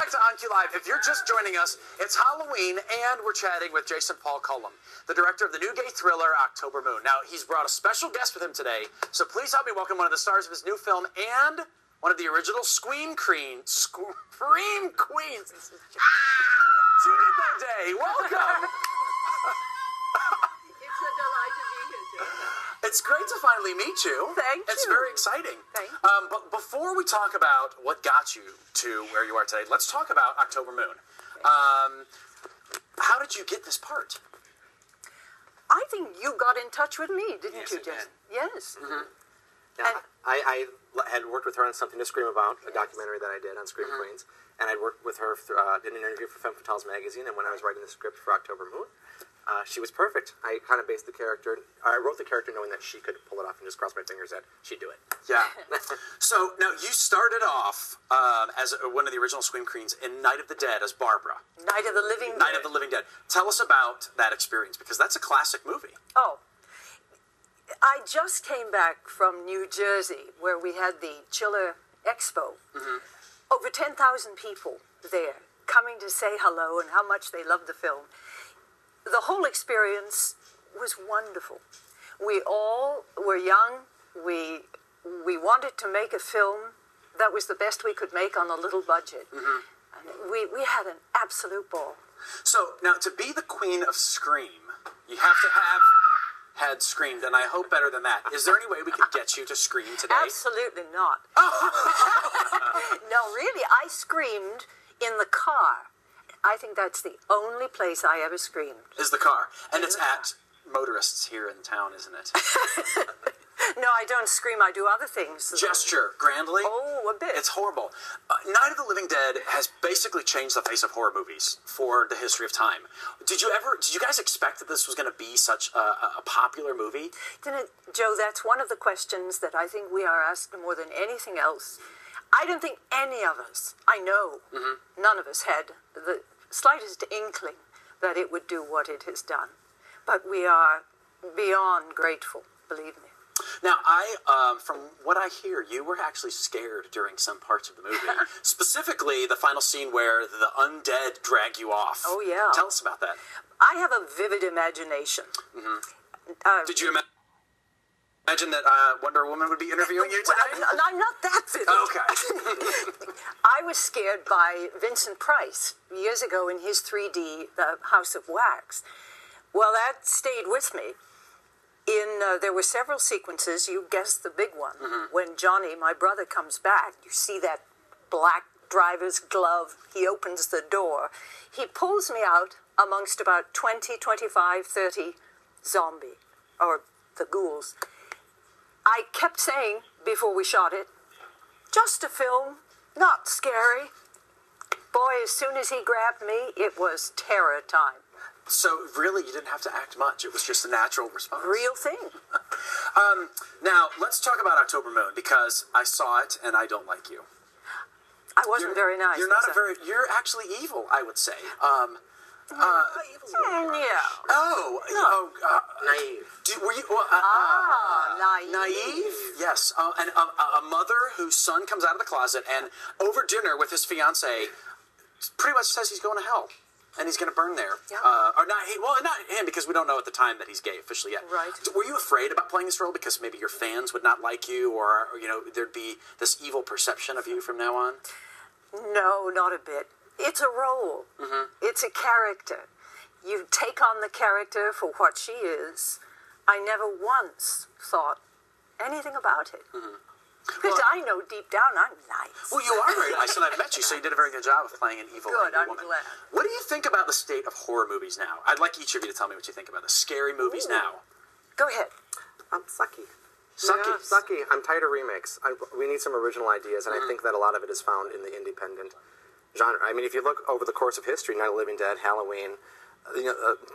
back to OnQ Live. If you're just joining us, it's Halloween, and we're chatting with Jason Paul Collum, the director of the new gay thriller October Moon. Now, he's brought a special guest with him today, so please help me welcome one of the stars of his new film and one of the original Scream Queens. Judith O'Dea, welcome! It's a delight to be here, Jason. It's great to finally meet you. Thank you. It's very exciting. Thank you. But before we talk about what got you to where you are today, let's talk about October Moon. How did you get this part? I think you got in touch with me, didn't Yes, you, I Jason? did. Yes. Yeah, I had worked with her on Something to Scream About, a documentary that I did on Scream Queens, and I worked with her, did an interview for Femme Fatales magazine, and when I was writing the script for October Moon, she was perfect. I kind of based the character, I wrote the character knowing that she could pull it off and just cross my fingers that she'd do it. Yeah. So, now, you started off as one of the original Scream Queens in Night of the Dead as Barbara. Night of the Living Dead. Night of the Living Dead. Tell us about that experience, because that's a classic movie. Oh. I just came back from New Jersey, where we had the Chiller Expo. Over 10,000 people there coming to say hello and how much they loved the film. The whole experience was wonderful. We all were young. We wanted to make a film that was the best we could make on a little budget. And we had an absolute ball. So, now, to be the queen of Scream, you have to have had screamed, and I hope better than that. Is there any way we could get you to scream today? Absolutely not. No, really, I screamed in the car. I think that's the only place I ever screamed. Is the car. And it's at motorists here in town, isn't it? No, I don't scream. I do other things. Gesture, grandly. Oh, a bit. It's horrible. Night of the Living Dead has basically changed the face of horror movies for the history of time. Did you guys expect that this was going to be such a popular movie? Joe, that's one of the questions that I think we are asked more than anything else. I don't think any of us, I know, none of us had the slightest inkling that it would do what it has done. But we are beyond grateful, believe me. Now, from what I hear, you were actually scared during some parts of the movie. Specifically, the final scene where the undead drag you off. Oh, yeah. Tell us about that. I have a vivid imagination. Did you imagine that Wonder Woman would be interviewing you today? I'm not that vivid. Okay. I was scared by Vincent Price years ago in his 3D, The House of Wax. Well, that stayed with me. There were several sequences, you guessed the big one, when Johnny, my brother, comes back. You see that black driver's glove. He opens the door. He pulls me out amongst about 20, 25, 30 zombie, or the ghouls. I kept saying, before we shot it, just a film, not scary. Boy, as soon as he grabbed me, it was terror time. So, really, you didn't have to act much. It was just a natural response. Real thing. Now, let's talk about October Moon, because I saw it, and I don't like you. I wasn't very nice. You're actually evil, I would say. Yeah. Naive. Were you... Naive. Naive? Yes. And a mother whose son comes out of the closet and over dinner with his fiancée pretty much says he's going to hell. And he's going to burn there. Yeah. Not him, because we don't know at the time that he's gay officially yet. Right. Were you afraid about playing this role because maybe your fans would not like you, or there'd be this evil perception of you from now on? No, not a bit. It's a role. It's a character. You take on the character for what she is. I never once thought anything about it. Because I know deep down I'm nice. Well, you are very nice, and I've met you, so you did a very good job of playing an evil Good, I'm woman. glad. What do you think about the state of horror movies now? I'd like each of you to tell me what you think about the scary movies now. Go ahead. Sucky. Sucky. Yeah, sucky. I'm tired of remakes. We need some original ideas, and I think that a lot of it is found in the independent genre. I mean, if you look over the course of history, Night of the Living Dead, Halloween,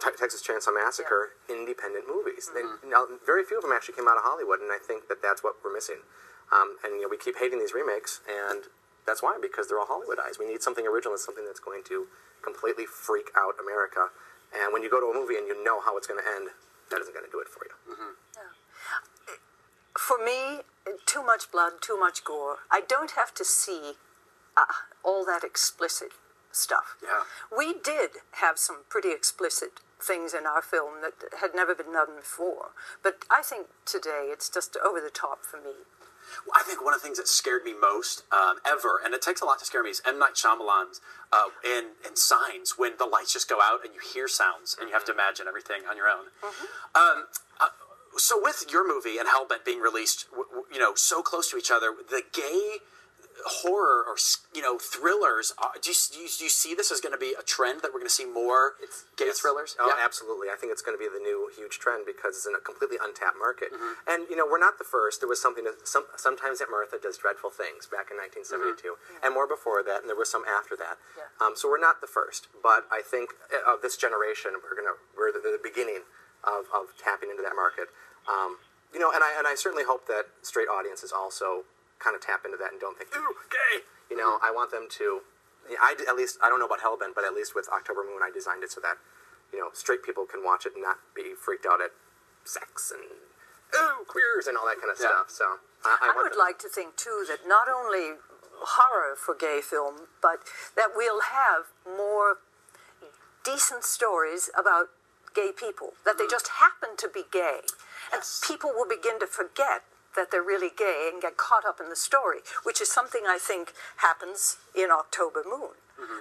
Texas Chainsaw Massacre, independent movies. Now, very few of them actually came out of Hollywood, and I think that that's what we're missing. And we keep hating these remakes, and that's why, because they're all Hollywoodized. We need something original, something that's going to completely freak out America. And when you go to a movie and you know how it's going to end, that isn't going to do it for you. For me, too much blood, too much gore. I don't have to see all that explicit stuff. Yeah. We did have some pretty explicit things in our film that had never been done before. But I think today it's just over the top for me. Well, I think one of the things that scared me most ever, and it takes a lot to scare me, is M. Night Shyamalan's in Signs, when the lights just go out and you hear sounds and you have to imagine everything on your own. So with your movie and Hellbent being released, so close to each other, the gay horror or thrillers, do you see this as going to be a trend that we're going to see more gay thrillers? Oh, absolutely. I think it's going to be the new huge trend because it's in a completely untapped market. And we're not the first. There was something sometimes Aunt Martha Does Dreadful Things back in 1972, and more before that, and there was some after that. So we're not the first, but I think of this generation, we're the beginning of tapping into that market. And I certainly hope that straight audiences also kind of tap into that and don't think, ooh, gay. I want them to. At least I don't know about Hellbent, but at least with October Moon, I designed it so that straight people can watch it and not be freaked out at sex and ooh, queers and all that kind of stuff. So I would like to think too that not only horror for gay film, but that we'll have more decent stories about gay people, that they just happen to be gay, and people will begin to forget that they're really gay and get caught up in the story, which is something I think happens in October Moon.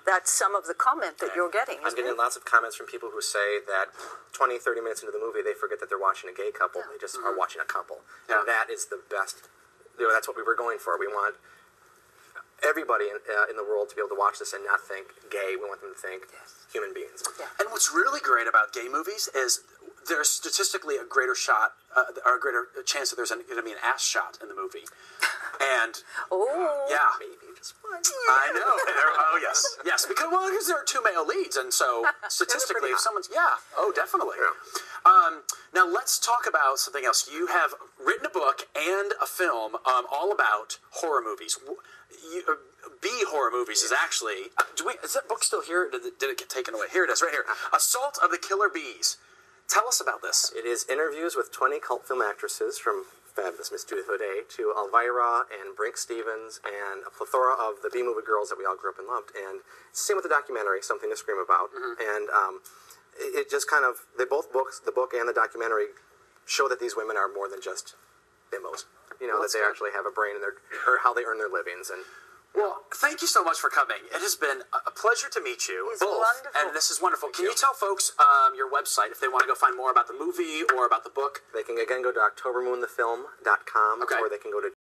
That's some of the comment that you're getting. I'm getting lots of comments from people who say that 20, 30 minutes into the movie, they forget that they're watching a gay couple. They just are watching a couple. And that is the best. That's what we were going for. We want everybody in the world to be able to watch this and not think gay. We want them to think human beings. And what's really great about gay movies is there's statistically a greater shot, or a greater chance that there's going to be an ass shot in the movie. And maybe just one. I know. Yes, because there are two male leads, and so statistically, if someone's definitely. Now let's talk about something else. You have written a book and a film all about horror movies. B horror movies is actually. Is that book still here? Or did it get taken away? Here it is, right here. Assault of the Killer Bees. Tell us about this. It is interviews with 20 cult film actresses, from fabulous Miss Judith O'Dea to Elvira and Brink Stevens and a plethora of the B-movie girls that we all grew up and loved. And same with the documentary, Something to Scream About. And it just kind of, the book and the documentary show that these women are more than just bimbos. That they actually have a brain in or how they earn their livings. And well, thank you so much for coming. It has been a pleasure to meet you both, wonderful. And this is wonderful. Can you tell folks your website if they want to go find more about the movie or about the book? They can again go to octobermoonthefilm.com, or they can go to